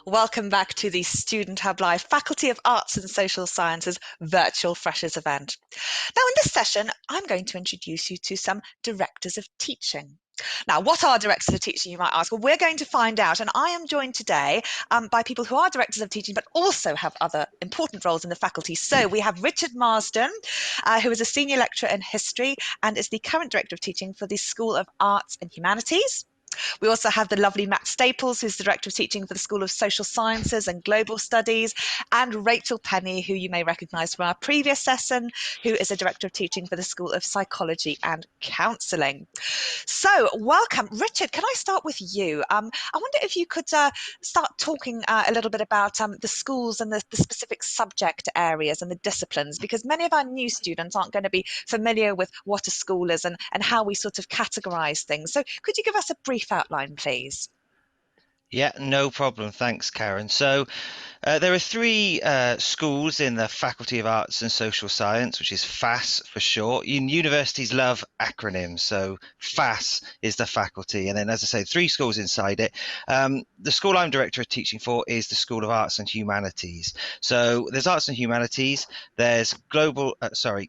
Welcome back to the Student Hub Live Faculty of Arts and Social Sciences virtual Freshers event. Now, in this session, I'm going to introduce you to some directors of teaching. Now, what are directors of teaching, you might ask? Well, we're going to find out, and I am joined today by people who are directors of teaching, but also have other important roles in the faculty. So we have Richard Marsden, who is a senior lecturer in history and is the current director of teaching for the School of Arts and Humanities. We also have the lovely Matt Staples, who's the Director of Teaching for the School of Social Sciences and Global Studies, and Rachel Penny, who you may recognise from our previous session, who is a Director of Teaching for the School of Psychology and Counselling. So, welcome. Richard, can I start with you? I wonder if you could start talking a little bit about the schools and the specific subject areas and the disciplines, because many of our new students aren't going to be familiar with what a school is and how we sort of categorise things. So could you give us a brief outline, please? Yeah, no problem. Thanks, Karen. So there are three schools in the Faculty of Arts and Social Science, which is FASS for short. Universities love acronyms, so FASS is the faculty. And then, as I say, three schools inside it. The school I'm Director of Teaching for is the School of Arts and Humanities. So there's Arts and Humanities, there's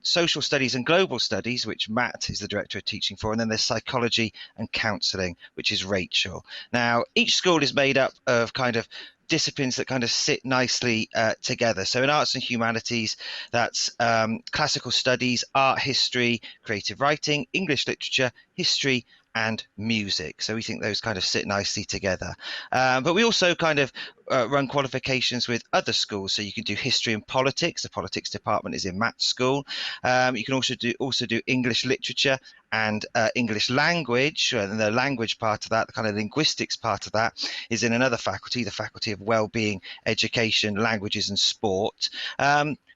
Social Studies and Global Studies, which Matt is the Director of Teaching for, and then there's Psychology and Counselling, which is Rachel. Now, each school is made up of kind of disciplines that kind of sit nicely together. So in Arts and Humanities, that's classical studies, art history, creative writing, English literature, history, and music. So we think those kind of sit nicely together. But we also kind of run qualifications with other schools. So you can do history and politics. The politics department is in Matt's school. You can also do English literature and English language. And the language part of that, the kind of linguistics part of that, is in another faculty, the Faculty of Wellbeing, Education, Languages and Sport.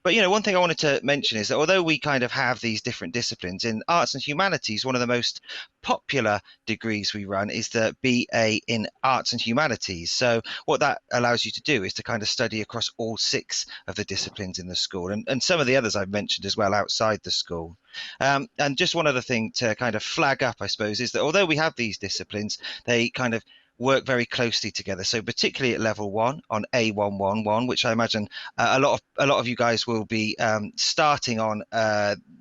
But, one thing I wanted to mention is that although we kind of have these different disciplines in Arts and Humanities, one of the most popular degrees we run is the BA in Arts and Humanities. So what that allows you to do is to kind of study across all six of the disciplines in the school and some of the others I've mentioned as well outside the school. And just one other thing to kind of flag up, I suppose, is that although we have these disciplines, they kind of work very closely together. So particularly at level 1 on A111, which I imagine a lot of you guys will be starting on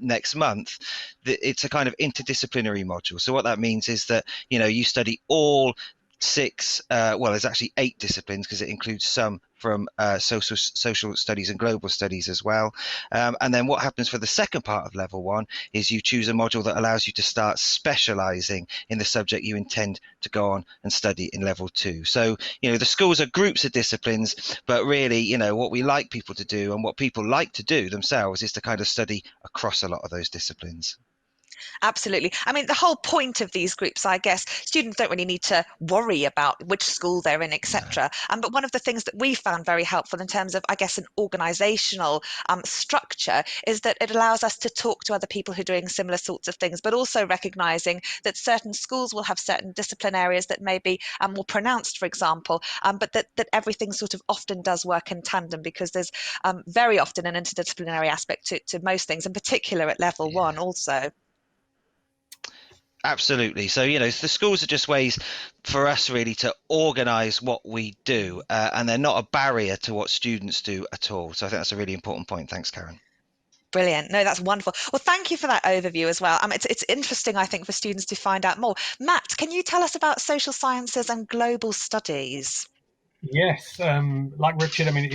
next month, it's a kind of interdisciplinary module. So what that means is that you study all six, there's actually 8 disciplines because it includes some from social studies and global studies as well. And then what happens for the second part of level 1 is you choose a module that allows you to start specializing in the subject you intend to go on and study in level 2. So, the schools are groups of disciplines, but really, what we like people to do and what people like to do themselves is to kind of study across a lot of those disciplines. Absolutely. I mean, the whole point of these groups, I guess, students don't really need to worry about which school they're in, etc. But one of the things that we found very helpful in terms of, I guess, an organisational structure is that it allows us to talk to other people who are doing similar sorts of things, but also recognising that certain schools will have certain discipline areas that may be more pronounced, for example, but that everything sort of often does work in tandem because there's very often an interdisciplinary aspect to most things, in particular at level 1 also. Absolutely. So, the schools are just ways for us really to organise what we do, and they're not a barrier to what students do at all. So I think that's a really important point. Thanks, Karen. Brilliant. No, that's wonderful. Well, thank you for that overview as well. It's interesting, I think, for students to find out more. Matt, can you tell us about social sciences and global studies? Yes, like Richard, I mean,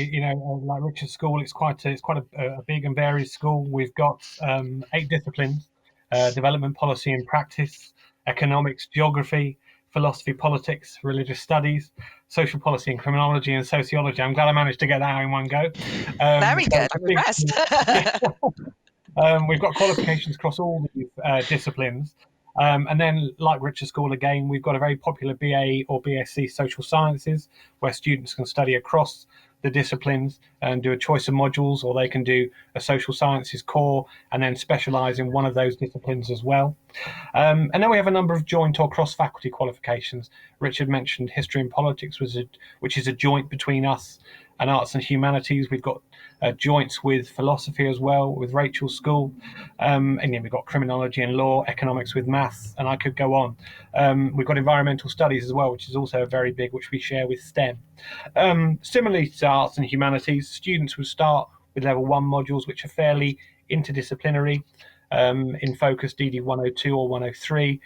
like Richard's school, it's quite a big and varied school. We've got 8 disciplines: development, policy and practice, economics, geography, philosophy, politics, religious studies, social policy and criminology, and sociology. I'm glad I managed to get that out in one go. Very good. I'm impressed. We've got qualifications across all these disciplines. And then, like Richard School, again, we've got a very popular BA or BSc Social Sciences, where students can study across the disciplines and do a choice of modules, or they can do a social sciences core and then specialise in one of those disciplines as well. And then we have a number of joint or cross-faculty qualifications. Richard mentioned history and politics, which is a joint between us and Arts and Humanities. We've got joints with philosophy as well, with Rachel's school. And then we've got criminology and law, economics with maths, and I could go on. We've got environmental studies as well, which is also very big, which we share with STEM. Similarly to Arts and Humanities, students would start with level 1 modules, which are fairly interdisciplinary, in focus DD 102 or 103,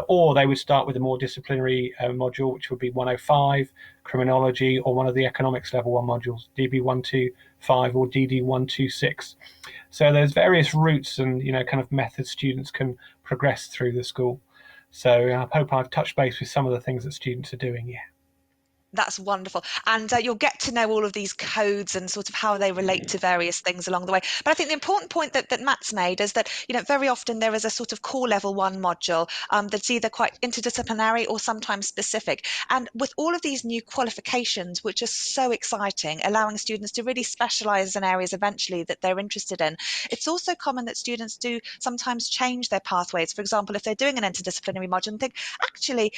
or they would start with a more disciplinary module, which would be 105, criminology, or one of the economics level 1 modules, DB 125 or DD 126. So there's various routes and kind of methods students can progress through the school. So I hope I've touched base with some of the things that students are doing. Yeah. That's wonderful. And you'll get to know all of these codes and sort of how they relate to various things along the way. But I think the important point that Matt's made is that, very often there is a sort of core level 1 module that's either quite interdisciplinary or sometimes specific. And with all of these new qualifications, which are so exciting, allowing students to really specialize in areas eventually that they're interested in, it's also common that students do sometimes change their pathways. For example, if they're doing an interdisciplinary module and think, actually,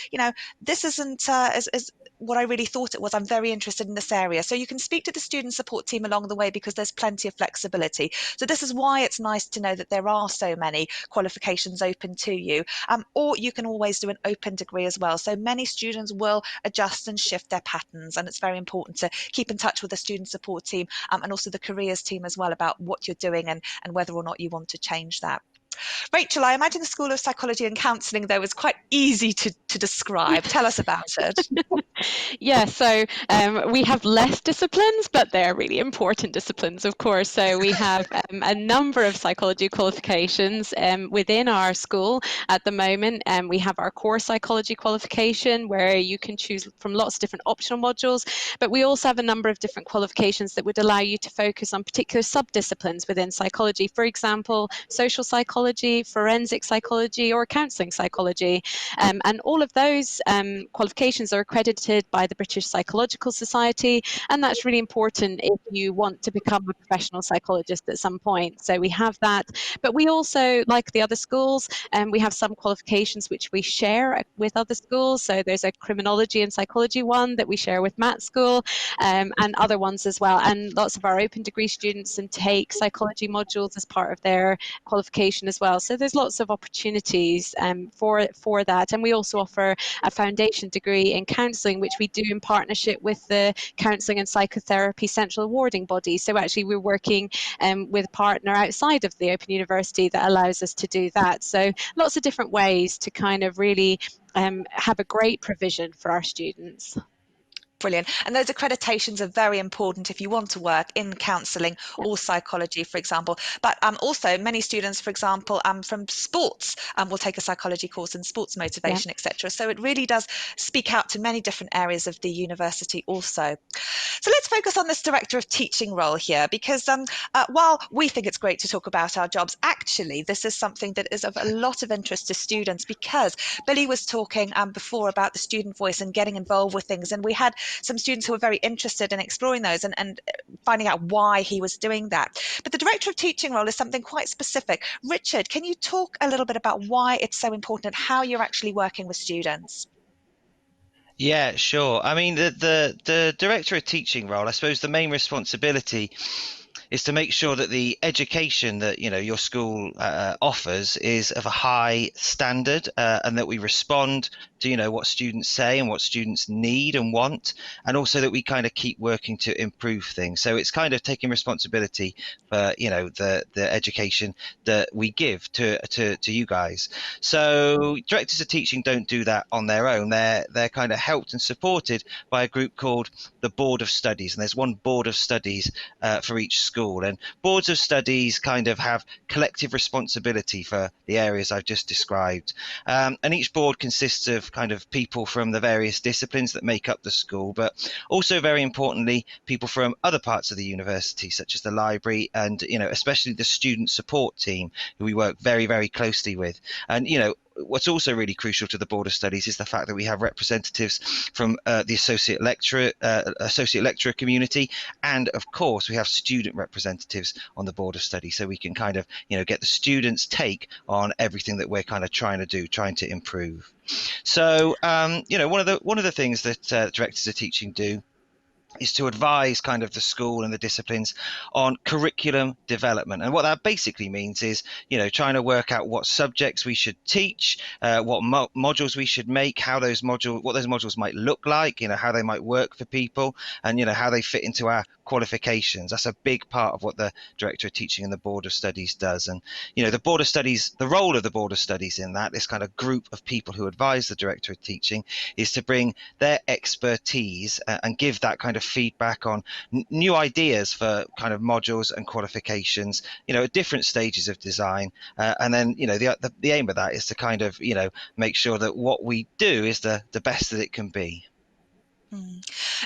this isn't as what I really thought it was. I'm very interested in this area. So you can speak to the student support team along the way because there's plenty of flexibility. So this is why it's nice to know that there are so many qualifications open to you. Or you can always do an open degree as well. So many students will adjust and shift their patterns. And it's very important to keep in touch with the student support team and also the careers team as well about what you're doing and whether or not you want to change that. Rachel, I imagine the School of Psychology and Counselling, though, was quite easy to describe. Tell us about it. Yeah, so we have less disciplines, but they're really important disciplines, of course. So we have a number of psychology qualifications within our school at the moment. We have our core psychology qualification, where you can choose from lots of different optional modules, but we also have a number of different qualifications that would allow you to focus on particular subdisciplines within psychology. For example, social psychology, forensic psychology, or counselling psychology. And all of those qualifications are accredited by the British Psychological Society, and that's really important if you want to become a professional psychologist at some point. So we have that, but we also, like the other schools, we have some qualifications which we share with other schools. So there's a criminology and psychology one that we share with Matt's school, and other ones as well. And lots of our open degree students and take psychology modules as part of their qualification as well. So there's lots of opportunities for that. And we also offer a foundation degree in counselling, which we do in partnership with the Counselling and Psychotherapy Central Awarding Body. So actually we're working with a partner outside of the Open University that allows us to do that. So lots of different ways to kind of really have a great provision for our students. Brilliant. And those accreditations are very important if you want to work in counselling or psychology, for example. But also many students, for example, from sports will take a psychology course in sports motivation, etc. So it really does speak out to many different areas of the university also. So let's focus on this director of teaching role here, because while we think it's great to talk about our jobs, actually this is something that is of a lot of interest to students, because Billy was talking before about the student voice and getting involved with things, and we had some students who were very interested in exploring those and finding out why he was doing that. But the director of teaching role is something quite specific. Richard, can you talk a little bit about why it's so important and how you're actually working with students? Yeah, sure. I mean, the director of teaching role, I suppose the main responsibility is to make sure that the education that your school offers is of a high standard, and that we respond to what students say and what students need and want, and also that we kind of keep working to improve things. So it's kind of taking responsibility for the education that we give to you guys. So directors of teaching don't do that on their own. They're kind of helped and supported by a group called the Board of Studies, and there's one Board of Studies for each school. And boards of studies kind of have collective responsibility for the areas I've just described. And each board consists of kind of people from the various disciplines that make up the school, but also very importantly, people from other parts of the university, such as the library and, especially the student support team, who we work very, very closely with. And, what's also really crucial to the Board of Studies is the fact that we have representatives from the associate lecturer community, and of course we have student representatives on the Board of Studies, so we can kind of get the students' take on everything that we're kind of trying to improve. So one of the things that directors of teaching do is to advise kind of the school and the disciplines on curriculum development. And what that basically means is, trying to work out what subjects we should teach, what modules we should make, what those modules might look like, how they might work for people, and, how they fit into our qualifications. That's a big part of what the Director of Teaching and the Board of Studies does. And, the role of the Board of Studies in that, this kind of group of people who advise the Director of Teaching, is to bring their expertise and give that kind of feedback on new ideas for kind of modules and qualifications, at different stages of design. And then, the aim of that is to kind of, make sure that what we do is the best that it can be.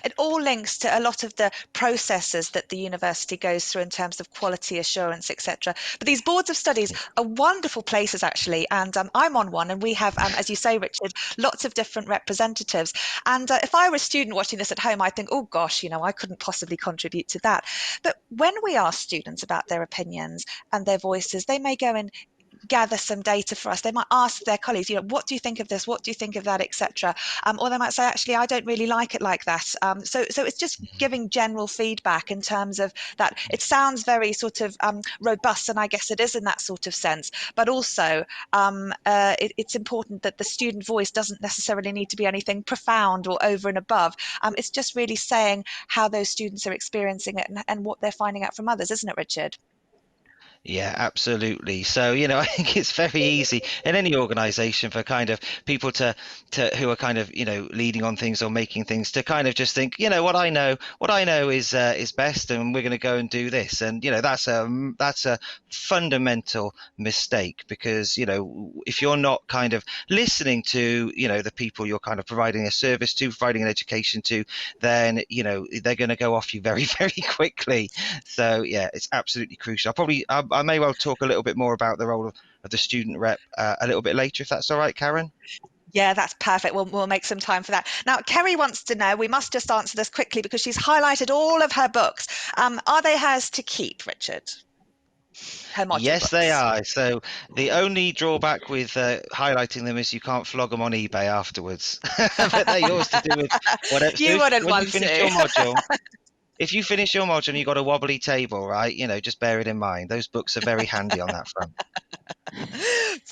It all links to a lot of the processes that the university goes through in terms of quality assurance, etc. But these boards of studies are wonderful places, actually, and I'm on one, and we have, as you say, Richard, lots of different representatives. And if I were a student watching this at home, I'd think, oh gosh, I couldn't possibly contribute to that. But when we ask students about their opinions and their voices, they may go and gather some data for us. They might ask their colleagues, what do you think of this? What do you think of that, etc. Or they might say, actually, I don't really like it like that. So it's just giving general feedback in terms of that. It sounds very sort of robust, and I guess it is in that sort of sense. But also, it's important that the student voice doesn't necessarily need to be anything profound or over and above. It's just really saying how those students are experiencing it and what they're finding out from others, isn't it, Richard? Yeah, absolutely. So, I think it's very easy in any organization for kind of people to who are kind of, leading on things or making things, to kind of just think, what I know is best, and we're going to go and do this. And, that's a fundamental mistake, because, if you're not kind of listening to, the people you're kind of providing a service to, providing an education to, then, they're going to go off you very, very quickly. So, yeah, it's absolutely crucial. I may well talk a little bit more about the role of the student rep a little bit later, if that's all right, Karen. Yeah, that's perfect. We'll make some time for that. Now, Kerry wants to know, we must just answer this quickly because she's highlighted all of her books. Are they hers to keep, Richard? Her module Yes, books. they are. So the only drawback with highlighting them is you can't flog them on eBay afterwards. But they're yours to do with whatever. You wouldn't when want you finish to. your module, if you finish your module and you've got a wobbly table, right, just bear it in mind. Those books are very handy on that front.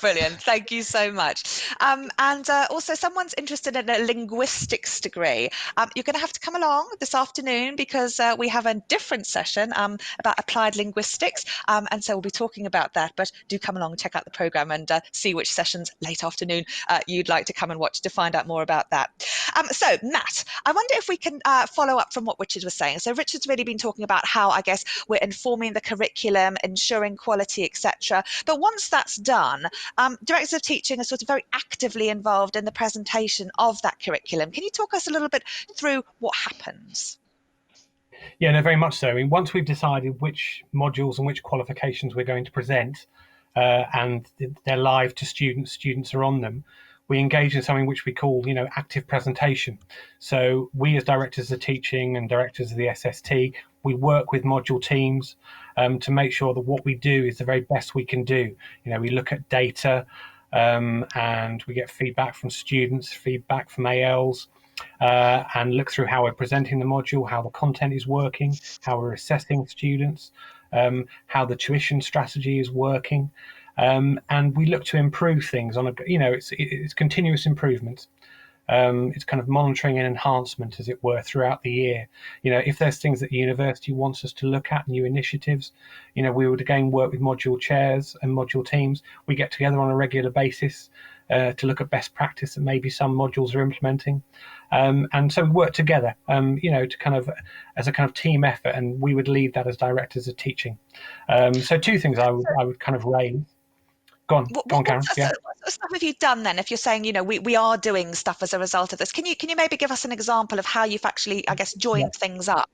Brilliant. Thank you so much. And also, someone's interested in a linguistics degree. You're going to have to come along this afternoon because we have a different session about applied linguistics. And so we'll be talking about that. But do come along and check out the programme and see which sessions late afternoon you'd like to come and watch to find out more about that. So, Nat, I wonder if we can follow up from what Richard was saying. So Richard's really been talking about how, I guess, we're informing the curriculum, ensuring quality, etc. But once that's done, directors of teaching are sort of very actively involved in the presentation of that curriculum. Can you talk us a little bit through what happens? Yeah, no, very much so. I mean, once we've decided which modules and which qualifications we're going to present, and they're live to students are on them, we engage in something which we call, active presentation. So we, as directors of teaching and directors of the SST, we work with module teams to make sure that what we do is the very best we can do. We look at data and we get feedback from students, feedback from ALs, and look through how we're presenting the module, how the content is working, how we're assessing students, how the tuition strategy is working. And we look to improve things on it's continuous improvement. It's kind of monitoring and enhancement, as it were, throughout the year. If there's things that the university wants us to look at, new initiatives, we would again work with module chairs and module teams. We get together on a regular basis to look at best practice that maybe some modules are implementing. And so we work together, to kind of as a kind of team effort, and we would lead that as directors of teaching. So two things I would kind of raise. Go on, Karen. What stuff have you done then? If you're saying, we are doing stuff as a result of this, can you maybe give us an example of how you've actually, I guess, joined things up?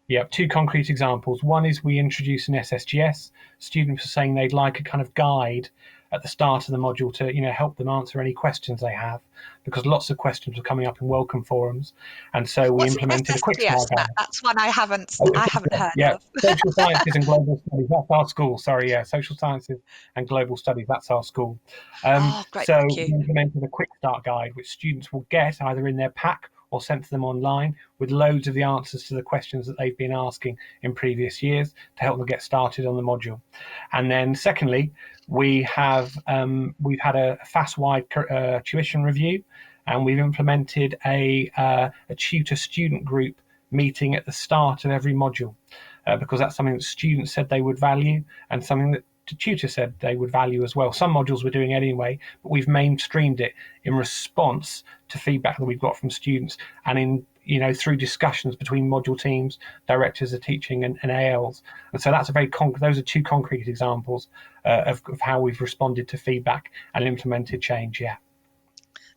Yeah, two concrete examples. One is we introduce an SSGS. Students are saying they'd like a kind of guide at the start of the module to, help them answer any questions they have, because lots of questions were coming up in welcome forums, and so we implemented a quick start guide. That's one I haven't heard of. Social sciences and global studies. That's our school. Sorry, yeah, social sciences and global studies. That's our school. Great, so thank you. we implemented a quick start guide, which students will get either in their pack or sent to them online with loads of the answers to the questions that they've been asking in previous years to help them get started on the module. And then secondly, we've had a FASS-wide tuition review, and we've implemented a tutor student group meeting at the start of every module, because that's something that students said they would value and something that the tutor said they would value as well. Some modules we're doing anyway, but we've mainstreamed it in response to feedback that we've got from students, and in through discussions between module teams, directors of teaching, and ALs. And so that's those are two concrete examples of how we've responded to feedback and implemented change. Yeah.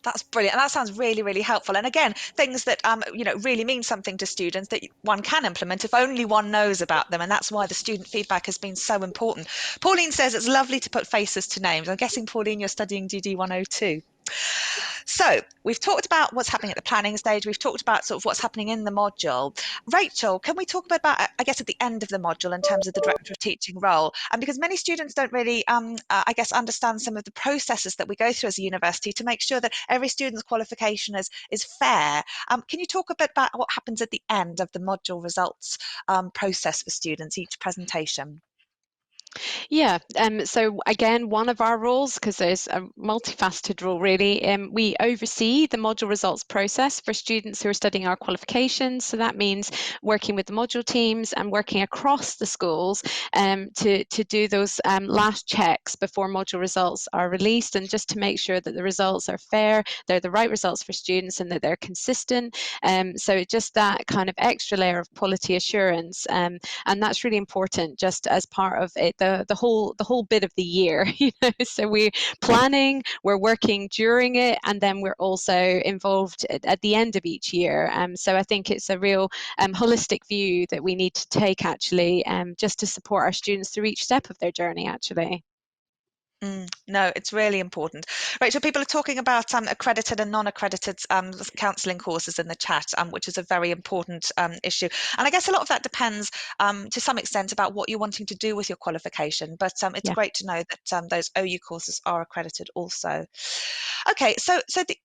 That's brilliant. And that sounds really, really helpful. And again, things that really mean something to students that one can implement if only one knows about them. And that's why the student feedback has been so important. Pauline says it's lovely to put faces to names. I'm guessing, Pauline, you're studying DD 102. So we've talked about what's happening at the planning stage. We've talked about sort of what's happening in the module. Rachel, can we talk about, I guess, at the end of the module in terms of the director of teaching role? And because many students don't really, I guess, understand some of the processes that we go through as a university to make sure that every student's qualification is fair. Can you talk a bit about what happens at the end of the module results process for students, each presentation? Yeah, so again, one of our roles, because there's a multifaceted role really, we oversee the module results process for students who are studying our qualifications. So that means working with the module teams and working across the schools to do those last checks before module results are released, and just to make sure that the results are fair, they're the right results for students, and that they're consistent. So just that kind of extra layer of quality assurance, and that's really important just as part of it, the whole bit of the year. So we're planning, we're working during it, and then we're also involved at the end of each year. So I think it's a real holistic view that we need to take, actually, just to support our students through each step of their journey, actually. No, it's really important. Rachel, people are talking about accredited and non-accredited counselling courses in the chat, which is a very important issue. And I guess a lot of that depends to some extent about what you're wanting to do with your qualification. But it's great to know that those OU courses are accredited also. Okay, so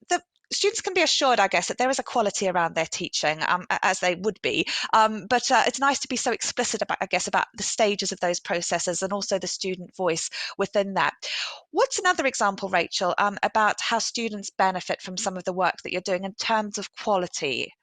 the students can be assured, I guess, that there is a quality around their teaching, as they would be. But it's nice to be so explicit about, I guess, about the stages of those processes and also the student voice within that. What's another example, Rachel, about how students benefit from some of the work that you're doing in terms of quality?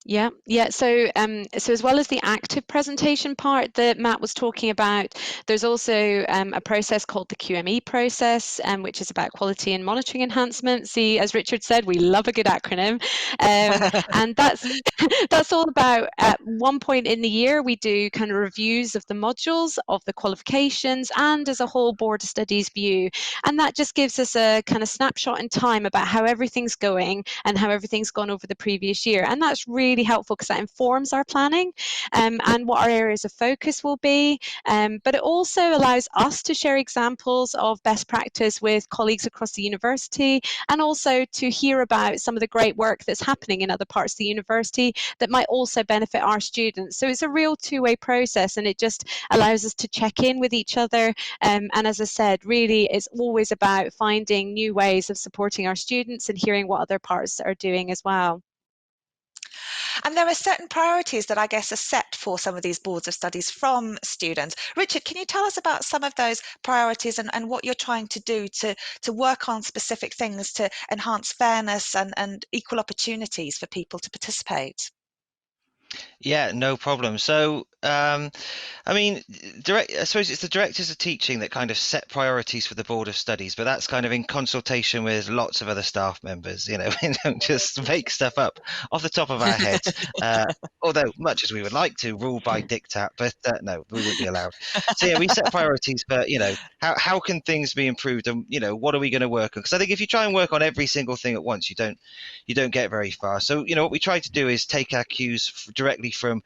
Yeah. So, so as well as the active presentation part that Matt was talking about, there's also a process called the QME process, which is about quality and monitoring enhancement. See, as Richard said, we love a good acronym, and that's all about. At one point in the year, we do kind of reviews of the modules, of the qualifications, and as a whole board of studies view, and that just gives us a kind of snapshot in time about how everything's going and how everything's gone over the previous year, and that's really helpful because that informs our planning and what our areas of focus will be. But it also allows us to share examples of best practice with colleagues across the university, and also to hear about some of the great work that's happening in other parts of the university that might also benefit our students. So it's a real two-way process, and it just allows us to check in with each other. And as I said, really it's always about finding new ways of supporting our students and hearing what other parts are doing as well. And there are certain priorities that I guess are set for some of these boards of studies from students. Richard, can you tell us about some of those priorities and what you're trying to do to work on specific things to enhance fairness and equal opportunities for people to participate? Yeah, no problem. So, I mean, I suppose it's the directors of teaching that kind of set priorities for the board of studies, but that's kind of in consultation with lots of other staff members. We don't just make stuff up off the top of our heads. Although, much as we would like to, rule by diktat, but no, we wouldn't be allowed. So yeah, we set priorities, but how can things be improved, and what are we going to work on? Because I think if you try and work on every single thing at once, you don't get very far. So what we try to do is take our cues directly from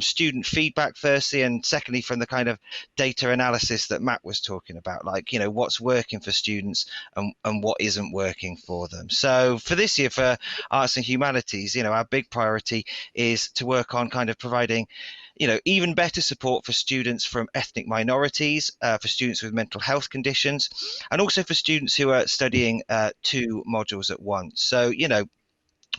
student feedback, firstly, and secondly from the kind of data analysis that Matt was talking about, like what's working for students and what isn't working for them. So for this year, for Arts and Humanities, our big priority is to work on kind of providing even better support for students from ethnic minorities, for students with mental health conditions, and also for students who are studying two modules at once. So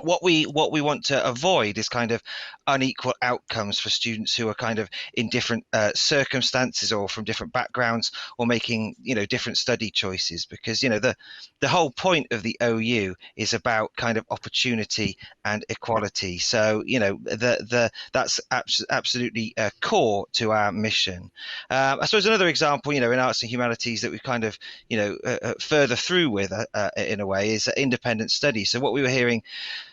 what we want to avoid is kind of unequal outcomes for students who are kind of in different circumstances or from different backgrounds or making different study choices, because the whole point of the OU is about kind of opportunity and equality. So that's absolutely core to our mission. I suppose another example in Arts and Humanities that we've kind of further through with in a way is independent study. So what we were hearing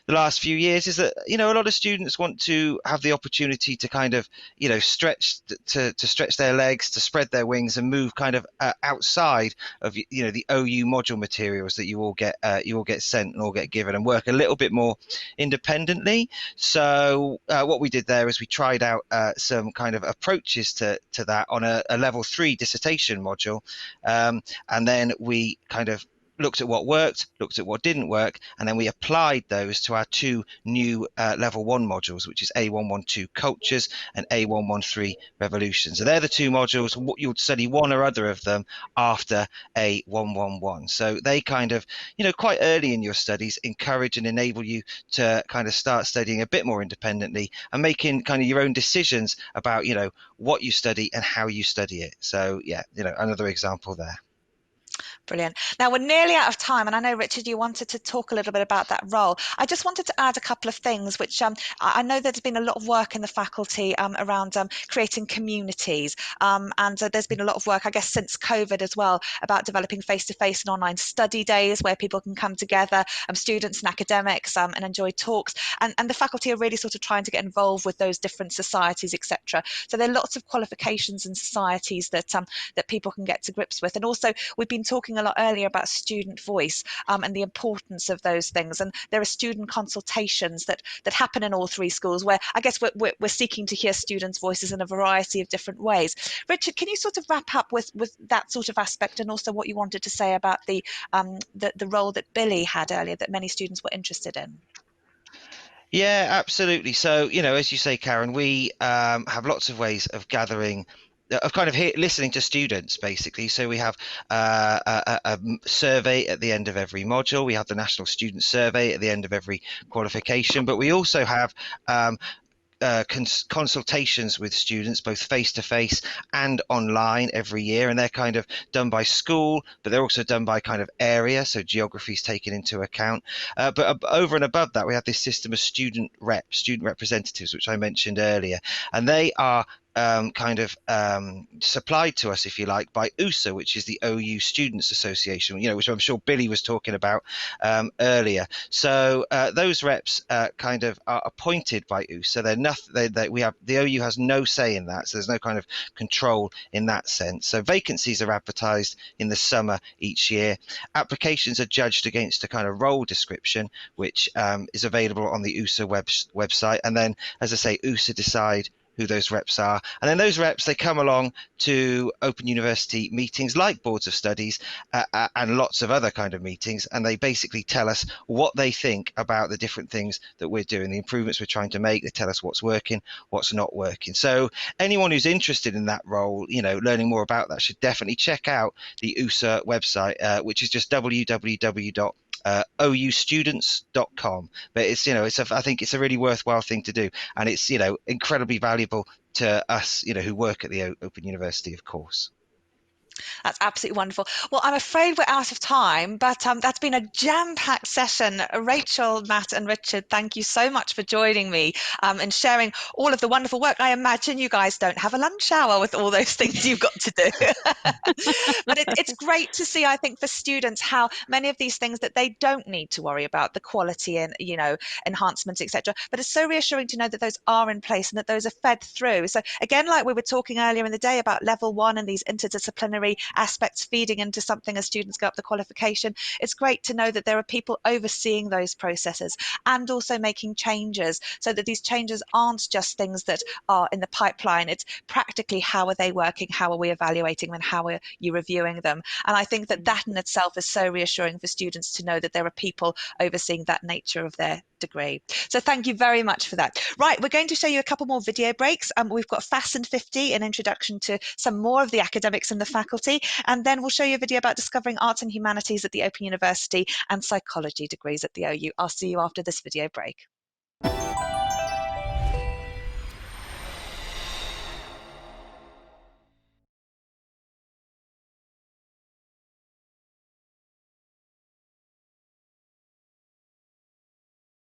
the last few years is that a lot of students want to have the opportunity to kind of stretch to stretch their legs, to spread their wings and move kind of outside of the OU module materials that you all get sent and all get given, and work a little bit more independently. So what we did there is we tried out some kind of approaches to that on a level 3 dissertation module, and then we kind of looked at what worked, looked at what didn't work, and then we applied those to our 2 new level 1 modules, which is A112 Cultures and A113 Revolution. So they're the 2 modules. You'll study one or other of them after A111. So they kind of, quite early in your studies, encourage and enable you to kind of start studying a bit more independently and making kind of your own decisions about, what you study and how you study it. So yeah, another example there. Brilliant. Now we're nearly out of time, and I know, Richard, you wanted to talk a little bit about that role. I just wanted to add a couple of things, which I know there's been a lot of work in the faculty around creating communities, and there's been a lot of work, I guess, since COVID as well, about developing face-to-face and online study days where people can come together, students and academics, and enjoy talks. And the faculty are really sort of trying to get involved with those different societies, etc. So there are lots of qualifications and societies that people can get to grips with. And also, we've been talking a lot earlier about student voice and the importance of those things, and there are student consultations that happen in all 3 schools, where I guess we're seeking to hear students' voices in a variety of different ways. Richard, can you sort of wrap up with that sort of aspect, and also what you wanted to say about the role that Billy had earlier that many students were interested in? Yeah, absolutely. So, as you say, Karen, we have lots of ways of gathering, of kind of listening to students, basically. So we have a survey at the end of every module. We have the National Student Survey at the end of every qualification, but we also have consultations with students, both face-to-face and online, every year, and they're kind of done by school, but they're also done by kind of area, so geography is taken into account. But over and above that, we have this system of student representatives, which I mentioned earlier, and they are supplied to us, if you like, by USA, which is the OU Students Association, which I'm sure Billy was talking about earlier. So those reps kind of are appointed by USA. They're nothing. We have the OU has no say in that, so there's no kind of control in that sense. So vacancies are advertised in the summer each year. Applications are judged against a kind of role description, which is available on the USA website, and then, as I say, USA decide who those reps are, and then those reps, they come along to Open University meetings like boards of studies and lots of other kind of meetings, and they basically tell us what they think about the different things that we're doing, the improvements we're trying to make. They tell us what's working, what's not working. So anyone who's interested in that role, learning more about that, should definitely check out the USA website, which is just www.oustudents.com. But it's I think it's a really worthwhile thing to do, and it's incredibly valuable to us who work at the Open University, of course. That's absolutely wonderful. Well, I'm afraid we're out of time, but that's been a jam-packed session. Rachel, Matt and Richard, thank you so much for joining me and sharing all of the wonderful work. I imagine you guys don't have a lunch hour with all those things you've got to do. But it's great to see, I think, for students, how many of these things that they don't need to worry about, the quality and, enhancements, etc. But it's so reassuring to know that those are in place and that those are fed through. So again, like we were talking earlier in the day about level 1 and these interdisciplinary aspects feeding into something as students go up the qualification, it's great to know that there are people overseeing those processes and also making changes, so that these changes aren't just things that are in the pipeline. It's practically, how are they working, how are we evaluating them, and how are you reviewing them? And I think that in itself is so reassuring for students to know that there are people overseeing that nature of their degree. So thank you very much for that. Right, we're going to show you a couple more video breaks. We've got FASS and 50, an introduction to some more of the academics in the faculty. faculty, and then we'll show you a video about discovering Arts and Humanities at the Open University and psychology degrees at the OU. I'll see you after this video break.